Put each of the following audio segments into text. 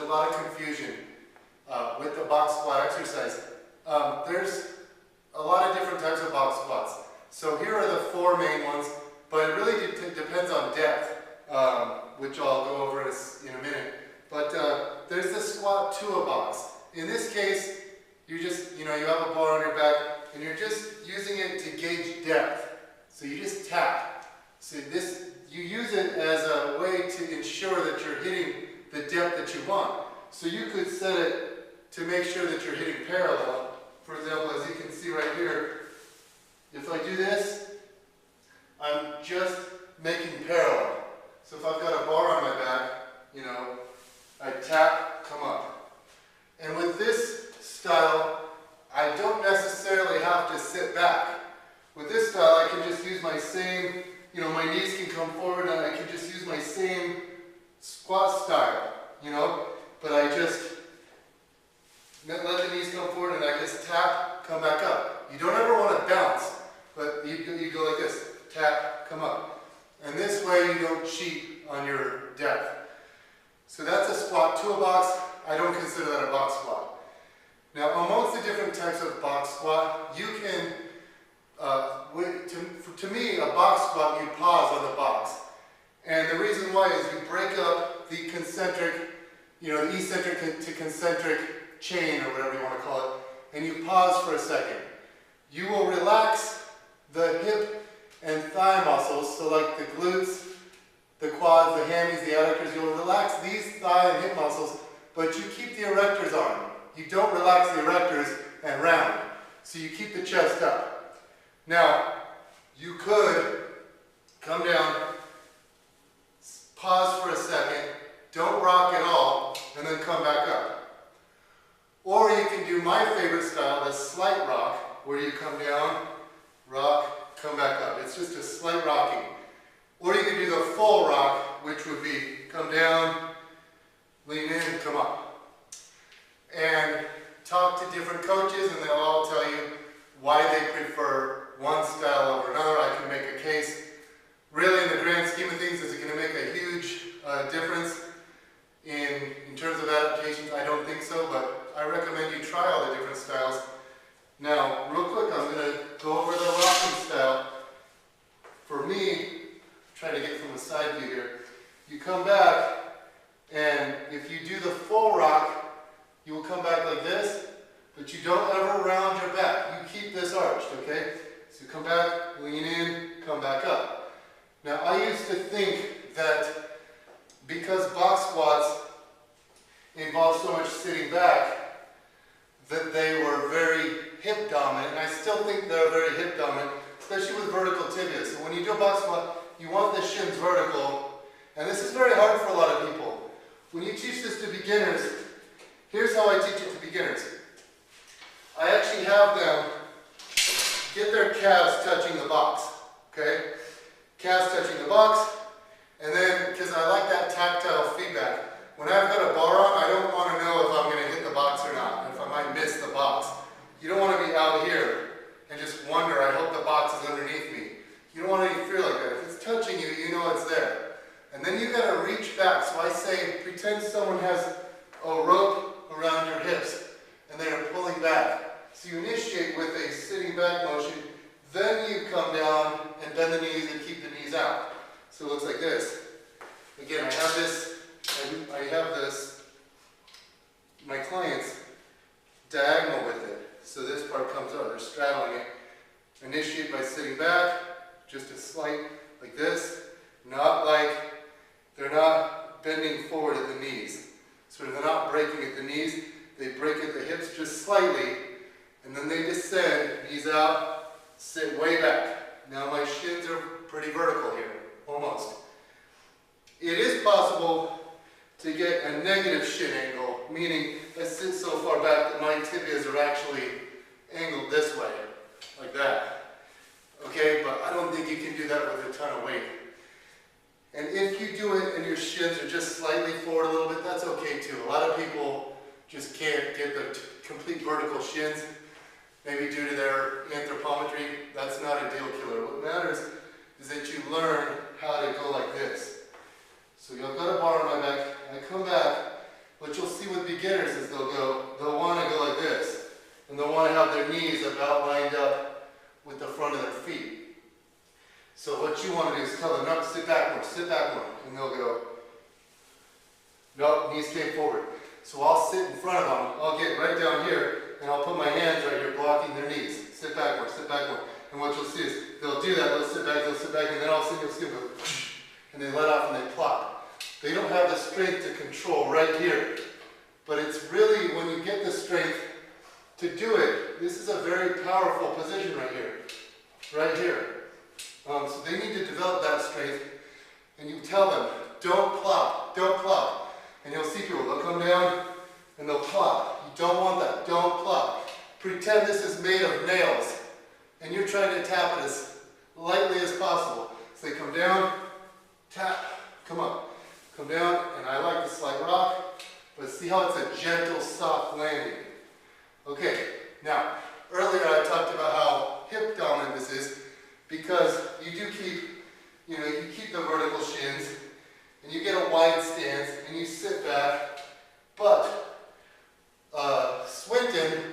a lot of confusion with the box squat exercise. There's a lot of different types of box squats. So here are the 4 main ones, but it really depends on depth, which I'll go over in a minute. But there's the squat to a box. In this case, you just, you have a bar on your back and you're just using it to gauge depth. So you just tap. So you use it as a way to ensure that you're hitting the depth that you want. So you could set it to make sure that you're hitting parallel. For example, as you can see right here, if I do this, I'm just making parallel. So if I've got a bar on my back, I tap, come up. And with this style, I don't necessarily have to sit back. With this style, I can just use my same, my knees can come forward and I can just use my same squat style, but I just let the knees come forward and I just tap, come back up. You don't ever want to bounce, but you go like this, tap, come up. And this way you don't cheat on your depth. So that's a squat to a box. I don't consider that a box squat. Now, amongst the different types of box squat, you can, to me, a box squat, you pause on the box. And the reason why is you break up the concentric, the eccentric to concentric chain, or whatever you want to call it, and you pause for a second. You will relax the hip and thigh muscles, so like the glutes, the quads, the hammies, the adductors. You'll relax these thigh and hip muscles, but you keep the erectors on. You don't relax the erectors and round. So you keep the chest up. Now, you could come down, pause for a second, don't rock at all, and then come back up. Or you can do my favorite style, the slight rock, where you come down, rock, come back up. It's just a slight rocking. Or you can do the full rock, which would be come down, lean in, come up. And talk to different coaches and they'll all tell you why they prefer one style over another. I can make a case. Really, in the grand scheme of things, is it going to make a huge difference in terms of adaptations? I don't think so, but I recommend you try all the different styles. Now, real quick, I'm going to go over the rocking style. For me, try to get from the side view here. You come back, and if you do the full rock, you will come back like this, but you don't ever round your back. You keep this arched, okay? So come back, lean in, come back up. Now, I used to think that because box squats involve so much sitting back, that they were very hip dominant, and I still think they're very hip dominant, especially with vertical tibia. So when you do a box squat, you want the shins vertical, and this is very hard for a lot of people. When you teach this to beginners, here's how I teach it to beginners. I actually have them get their calves touching the box, okay? Calves touching the box, and then, because I like that tactile feedback, when I've got a bar on, I don't want to know if I'm going to hit the box or not, if I might miss the box. You don't want to be out here and just wonder, I hope the box is underneath me. You don't want any fear like that. If it's touching you, you know it's there. And then you got to reach back. So I say, pretend someone has a rope around your hips and they are pulling back. So you initiate with a sitting back motion, then you come down and bend the knees and keep the knees out. So it looks like this. Again, I have this, my clients diagonal with it. So this part comes out, they're straddling it. Initiate by sitting back, just a slight, like this. Not like, they're not bending forward at the knees. So they're not breaking at the knees, they break at the hips just slightly, and then they descend, knees out, sit way back. Now my shins are pretty vertical here, almost. It is possible to get a negative shin angle, meaning I sit so far back that my tibias are actually angled this way, like that. Okay, but I don't think you can do that with a ton of weight. And if you do it and your shins are just slightly forward a little bit, that's okay too. A lot of people just can't get the complete vertical shins, maybe due to their anthropometry. That's not a deal killer. What matters is that you learn how to go like this. So I've got a bar on my back, I come back, but you'll see So what you want to do is tell them, no, sit back more, and they'll go, nope, knees came forward. So I'll sit in front of them, I'll get right down here, and I'll put my hands right here blocking their knees. Sit back more, and what you'll see is, they'll do that, they'll sit back, and then all of a sudden you'll see them go, and they let off and they plop. They don't have the strength to control right here. But it's really, when you get the strength to do it, this is a very powerful position right here. Right here. So they need to develop that strength, and you tell them, don't plop, and you'll see people, they'll come down and they'll plop. You don't want that, don't plop. Pretend this is made of nails, and you're trying to tap it as lightly as possible. So they come down, tap, come up, come down, and I like the slight rock, but see how it's a gentle, soft landing. Okay, now, earlier I talked about how hip dominant this is, because you do keep, you keep the vertical shins, and you get a wide stance, and you sit back. But Swinton,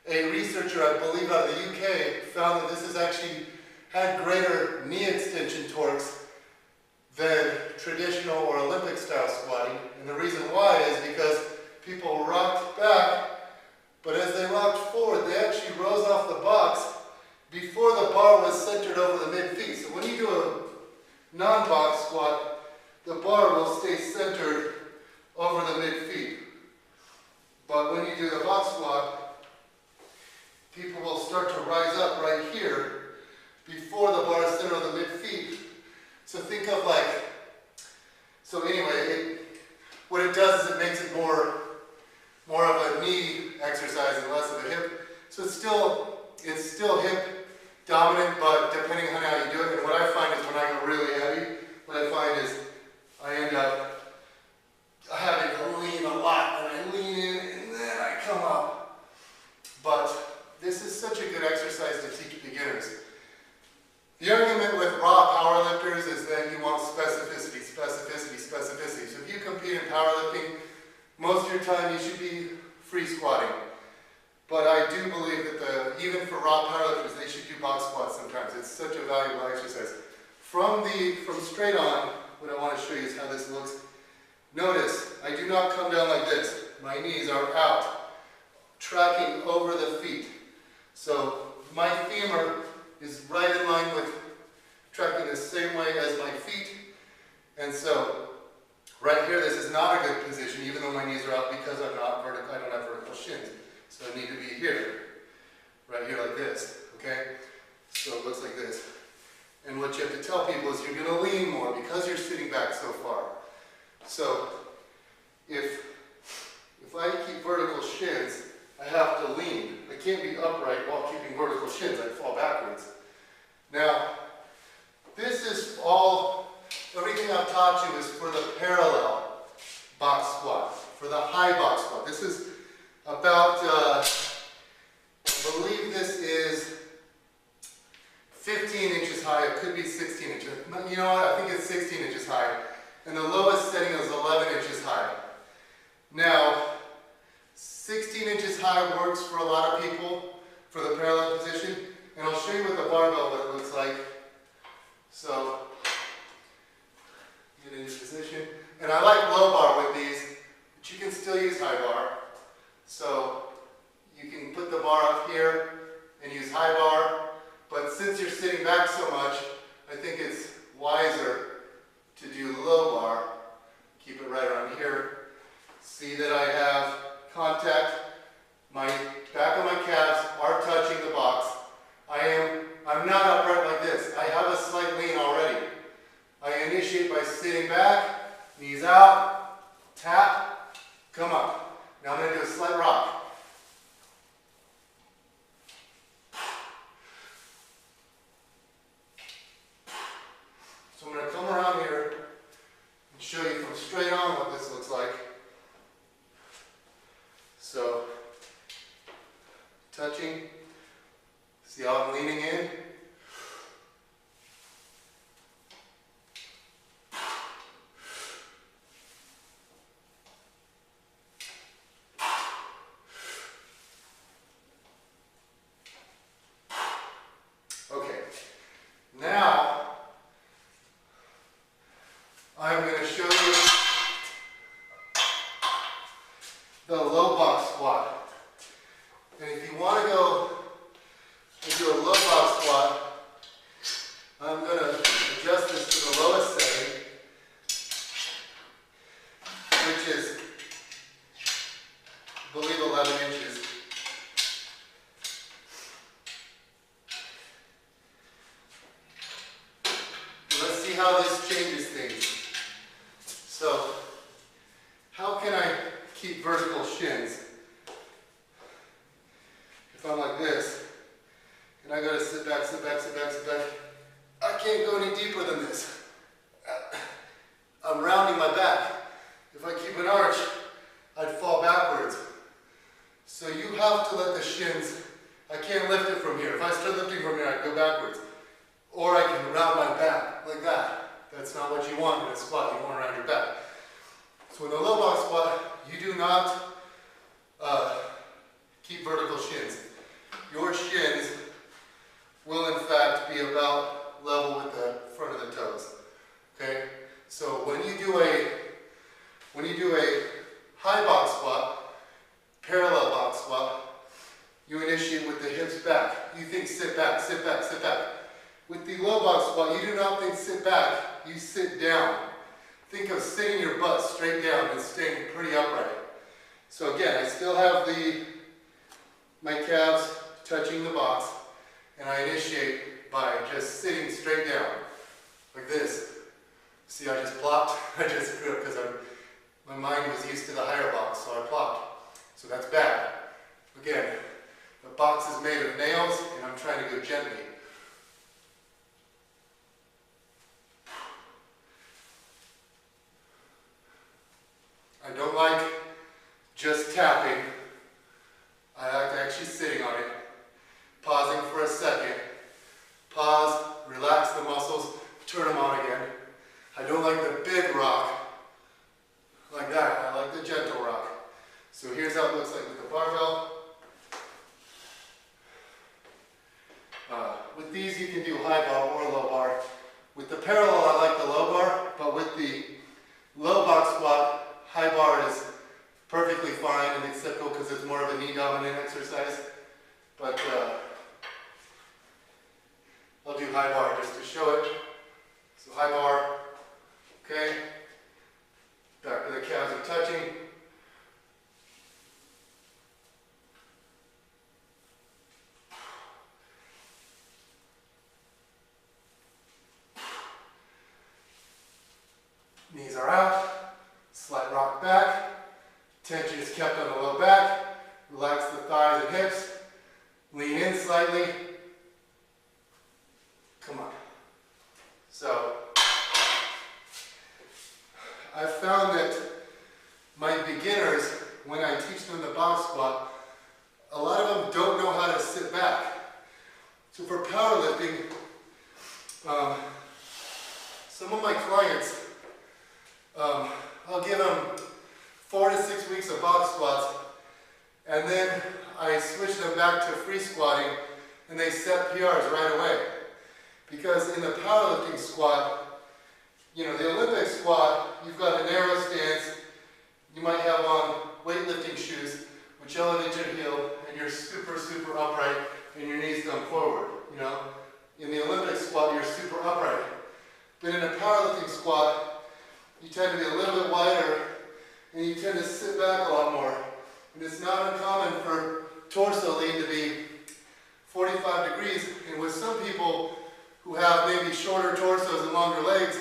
a researcher, I believe out of the UK, found that this has actually had greater knee extension torques than traditional or Olympic style squatting. And the reason why is because people rocked back, but as they rocked forward, they actually rose off the box before the bar was centered over the mid-feet. So when you do a non-box squat, the bar will stay centered over the mid-feet. But when you do the box squat, people will start to rise up right here before the bar is centered on the mid-feet. So think of so anyway, what it does is it makes it more of a knee exercise and less of a hip. So it's still hip dominant, but depending on how you do it. And what I find is when I go really heavy, what I find is I end up having to lean a lot, and I lean in and then I come up. But this is such a good exercise to teach beginners. The argument with raw powerlifters is that you want specificity. So if you compete in powerlifting, most of your time you should be free squatting. But I do believe that even for raw powerlifters, they should do box squats sometimes. It's such a valuable exercise. From straight on, what I want to show you is how this looks. Notice, I do not come down like this. My knees are out, tracking over the feet. So my femur is right in line with tracking the same way as my feet. And so, right here, this is not a good position, even though my knees are out, because I don't have vertical shins. So I need to be here, right here like this, okay? So it looks like this. And what you have to tell people is you're going to lean more because you're sitting back so far. So if I keep vertical shins, I have to lean. I can't be upright while keeping vertical shins. I'd fall backwards. Now, this is everything I've taught you is for the parallel box squat, for the high box squat. This is about, I believe this is 15 inches high. It could be 16 inches. You know what? I think it's 16 inches high. And the lowest setting is 11 inches high. Now, 16 inches high works for a lot of people for the parallel position. And I'll show you with the barbell what it looks like. So, get into position. And I like low bar with these, but you can still use high bar. So, you can put the bar up here and use high bar. But since you're sitting back so much, I think it's wiser to do low bar. Keep it right around here. See that I have contact. My back of my calves are touching the box. I'm not upright like this. I have a slight lean already. I initiate by sitting back, knees out, tap, come up. Now I'm going to do a slight rock. So I'm going to come around here and show you from straight on what this looks like. So, touching. See how I'm leaning in? see how this changes things. So, how can I keep vertical shins? If I'm like this, and I gotta sit back, sit back, sit back, sit back, I can't go any deeper than this. I'm rounding my back. If I keep an arch, I'd fall backwards. So you have to let the shins, I can't lift it from here. If I start lifting from here, I'd go backwards. Or I can round my back like that. That's not what you want in a squat. You want to round your back. So in the low box squat, you do not keep vertical shins. Your shins will in fact be about level with the front of the toes. Okay? So when you do a high box squat, parallel box squat, you initiate with the hips back. You think sit back, sit back, sit back. With the low box squat, you do not think sit back, you sit down. Think of sitting your butt straight down and staying pretty upright. So again, I still have my calves touching the box, and I initiate by just sitting straight down, like this. See, I just plopped, I just screwed up because my mind was used to the higher box, so I plopped. So that's bad. Again, the box is made of nails, and I'm trying to go gently. I don't like just tapping. I like actually sitting on it, pausing for a second, pause, relax the muscles, turn them on again. I don't like the big rock like that. I like the gentle rock. So here's how it looks like with the barbell. With these you can do high bar or low bar. With the parallel I like the low bar, but with the low box squat, high bar is perfectly fine and acceptable because it's more of a knee dominant exercise. But I'll do high bar just to show it. So high bar, okay. Back where the calves are touching. Knees are out, slight rock back, tension is kept on the low back, relax the thighs and hips, lean in slightly, come on. So, I've found that my beginners, when I teach them the box squat, a lot of them don't know how to sit back. So for powerlifting, some of my clients, I'll give them 4 to 6 weeks of box squats, and then I switch them back to free squatting, and they set PRs right away. Because in the powerlifting squat, you know, the Olympic squat, you've got a narrow stance, you might have on weightlifting shoes, which elevate your heel, and you're super, super upright, and your knees come forward, you know. In the Olympic squat, you're super upright. But in a powerlifting squat, you tend to be a little bit wider, and you tend to sit back a lot more. And it's not uncommon for torso lean to be 45 degrees, and with some people who have maybe shorter torsos and longer legs,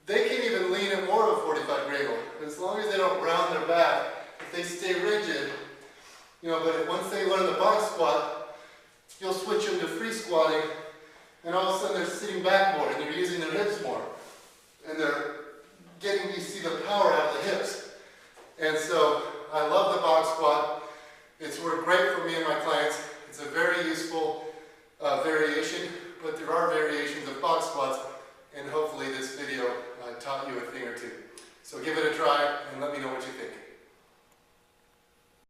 they can even lean at more of a 45 degree angle. As long as they don't round their back, if they stay rigid, you know, but once they learn the box squat, you'll switch them to free squatting, and all of a sudden they're sitting back more, and they're using their hips more. And they're getting, you see the power out of the hips. And so, I love the box squat. It's worked great for me and my clients. It's a very useful variation, but there are variations of box squats, and hopefully this video taught you a thing or two. So give it a try and let me know what you think.